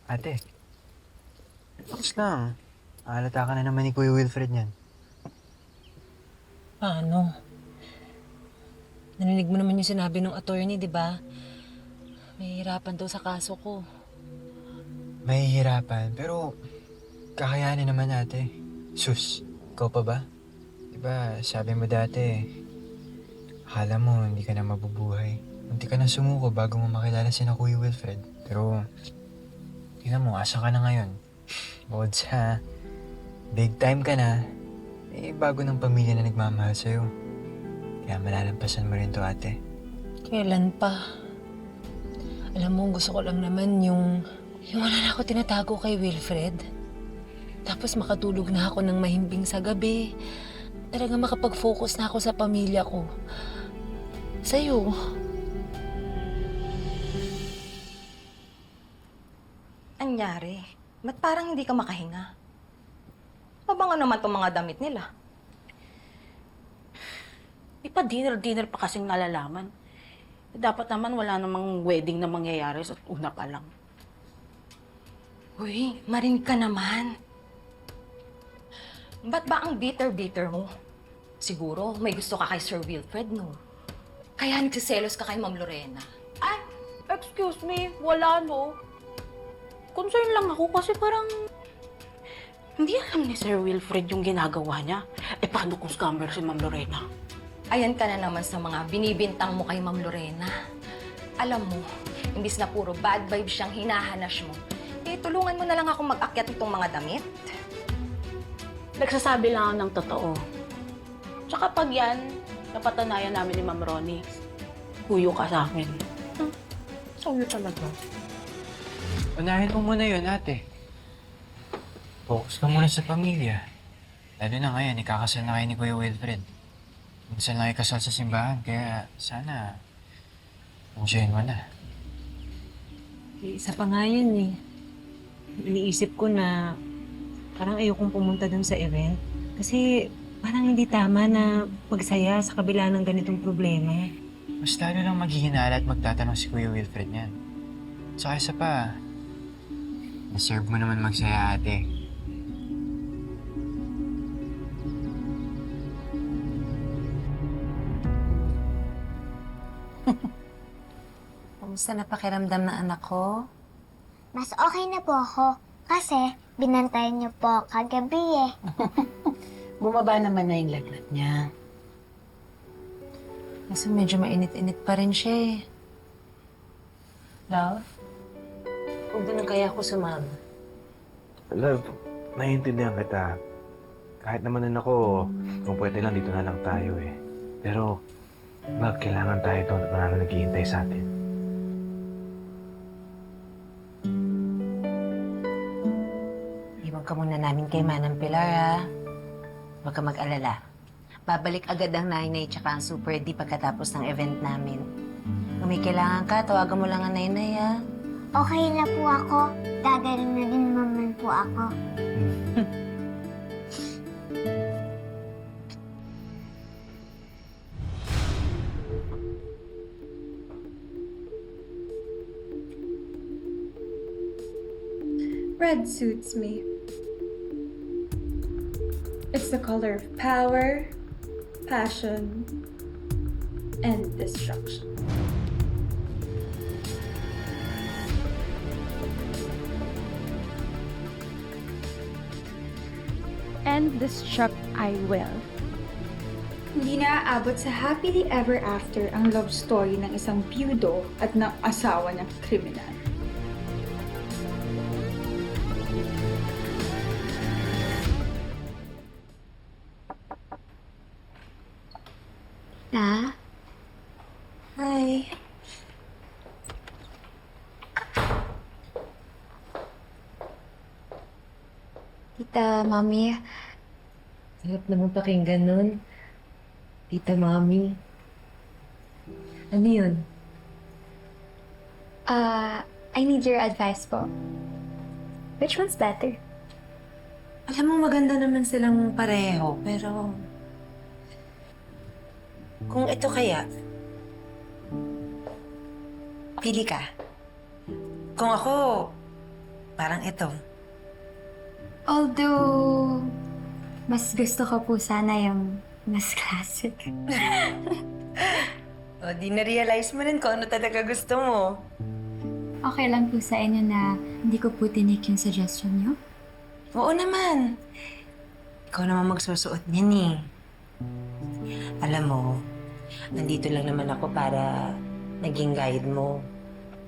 Ate, tapos lang. Halata ka na naman ni Kuya Wilfred niyan. Paano? Narinig mo naman yung sinabi ng attorney, di ba? May hirapan daw sa kaso ko. Mahihirapan, pero kakayanin naman ate. Sus, ikaw pa ba? Diba, sabi mo dati, akala mo hindi ka na mabubuhay. Munti ka na sumuko bago mo makilala si na Kuya Wilfred. Pero, tingnan mo, asa ka na ngayon? Bukod sa big time ka na, bago ng pamilya na nagmamahal sa'yo. Kaya malalampasan mo rin to ate. Kailan pa? Alam mo, gusto ko lang naman yung wala na ako tinatago kay Wilfred. Tapos makatulog na ako ng mahimbing sa gabi. Talaga makapag-focus na ako sa pamilya ko. Sa'yo. Anyari? Ba't parang hindi ka makahinga? Mabango naman tong mga damit nila. Di pa dinner pa kasing nalalaman. Dapat naman wala namang wedding na mangyayari sa una pa lang. Uy, marinig ka naman. Ba't ba ang bitter-bitter mo? Siguro may gusto ka kay Sir Wilfred, no? Kaya nagsiselos ka kay Ma'am Lorena. Ay, excuse me, wala no. Concern lang ako kasi parang hindi alam ni Sir Wilfred yung ginagawa niya. Paano kung scammer si Ma'am Lorena? Ayan ka na naman sa mga binibintang mo kay Ma'am Lorena. Alam mo, imbis na puro bad vibes siyang hinahanas mo, tulungan mo na lang ako mag-akyat nitong mga damit. Nagsasabi lang ako ng totoo. Tsaka pag yan, napatanayan namin ni Ma'am Ronnie, huyo ka sa akin. Huyo talaga. Unahin mo muna yun, ate. Focus ka muna sa pamilya. Lalo na ngayon, ikakasal na kayo ni Kuya Wilfred. Minsan lang ikasal sa simbahan, kaya sana enjoyin mo na. Isa pa nga yun eh. Iniisip ko na parang ayokong pumunta dun sa event. Kasi parang hindi tama na magsaya sa kabila ng ganitong problema. Mas lalo lang maghihinala at magtatanong si Kuya Wilfred niyan. Saka isa pa, deserve mo naman magsaya, ate. Kamusta na pakiramdam ng anak ko? Mas okay na po ako kasi binantayan niyo po kagabi eh. Bumaba naman na yung lagnat niya. Kasi medyo mainit-init pa rin siya eh. Love? Huwag na lang kaya ako sumama. Love, naiintindihan kita. Kahit naman din ako, kung pwede lang dito na lang tayo eh. Pero, kailangan tayo doon at marami naghihintay sa atin. Iwan ka muna namin kay Manang Pilar, ha? Huwag ka mag-alala. Babalik agad ang Nainay tsaka ang Super D pagkatapos ng event namin. Kung may kailangan ka, tawagan mo lang ang Nainay, ha? Okay na po ako. Gagaling na din naman po ako. Red suits me. It's the color of power, passion, and destruction. And destruct I will. Hindi na aabot sa happily ever after ang love story ng isang byudo at ng asawa ng kriminal. Ta? Hi. Tita, Mami, Sarap naman pakinggan nun. Tita Mami. Ano yun? I need your advice po. Which one's better? Alam mo, maganda naman silang pareho, pero... Kung ito kaya, pili ka. Kung ako, Parang ito. Although, mas gusto ko po sana yung mas classic. O, di na-realize mo rin kung ano talaga gusto mo. Okay lang po sa inyo na hindi ko po tinik yung suggestion niyo? Oo naman. Ikaw naman magsusuot niyan eh. Alam mo, nandito lang naman ako para naging guide mo.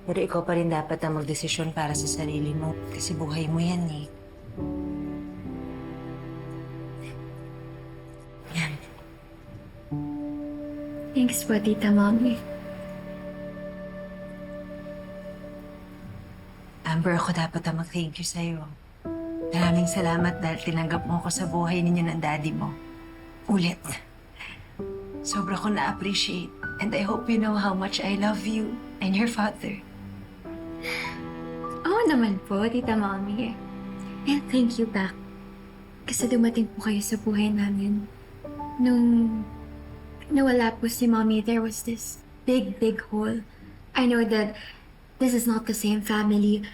Pero ikaw pa rin dapat ang magdesisyon para sa sarili mo. Kasi buhay mo yan eh. Yan. Thanks po, Tita Mommy. Amber, ako dapat ang mag-thank you sa'yo. Maraming salamat dahil tinanggap mo ako sa buhay ninyo ng daddy mo. Ulit. Sobra ko na-appreciate. And I hope you know how much I love you and your father. Oo naman po, Tita Mommy. And thank you back. Kasi dumating po kayo sa buhay namin. Nung nawala po si Mommy, there was this big, big hole. I know that this is not the same family.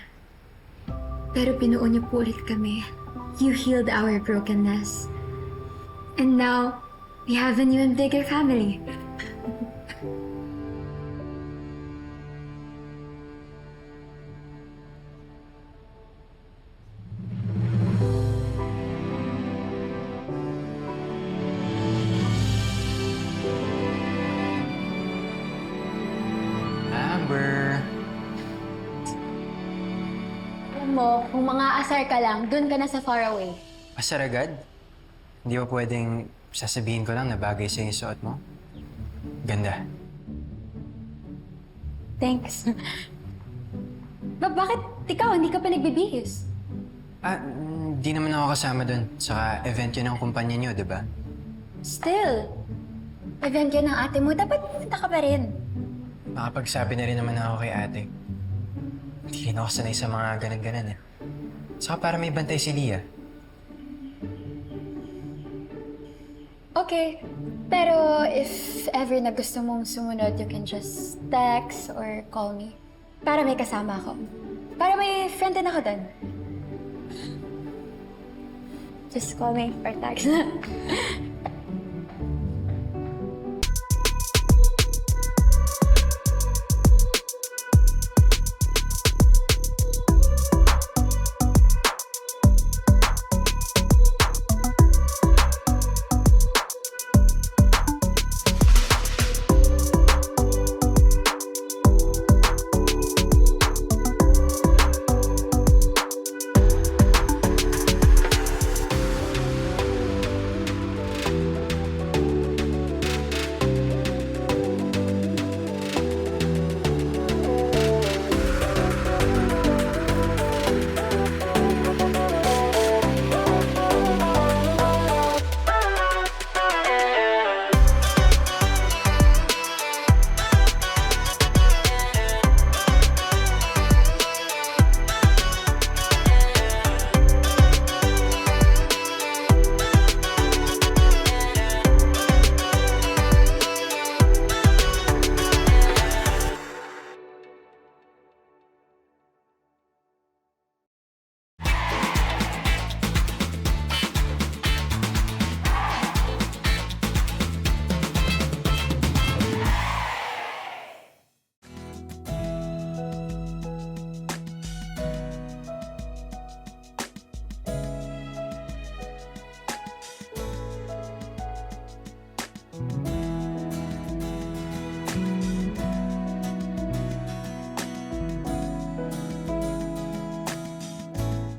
Pero pinuo niyo po ulit kami. You healed our brokenness. And now, we have a new and bigger family. Amber! Alam mo, kung mga asar ka lang, dun ka na sa faraway. Asar agad? Hindi ba pwedeng sasabihin ko lang na bagay sa yung suot mo? Ganda. Thanks. Bakit ikaw hindi ka pa nagbibihis? Di naman ako kasama dun. Saka event yun ng kumpanya niyo, di ba? Still, event yan ng ate mo. Dapat pumunta ka pa rin. Makapagsabi na rin naman ako kay ate. Hindi rin ako sanay sa mga ganan-ganan eh. Saka para may bantay si Lia. Okay. Pero if ever na gusto mong sumunod, you can just text or call me. Para may kasama ako. Para may friend din ako doon. Just call me or text.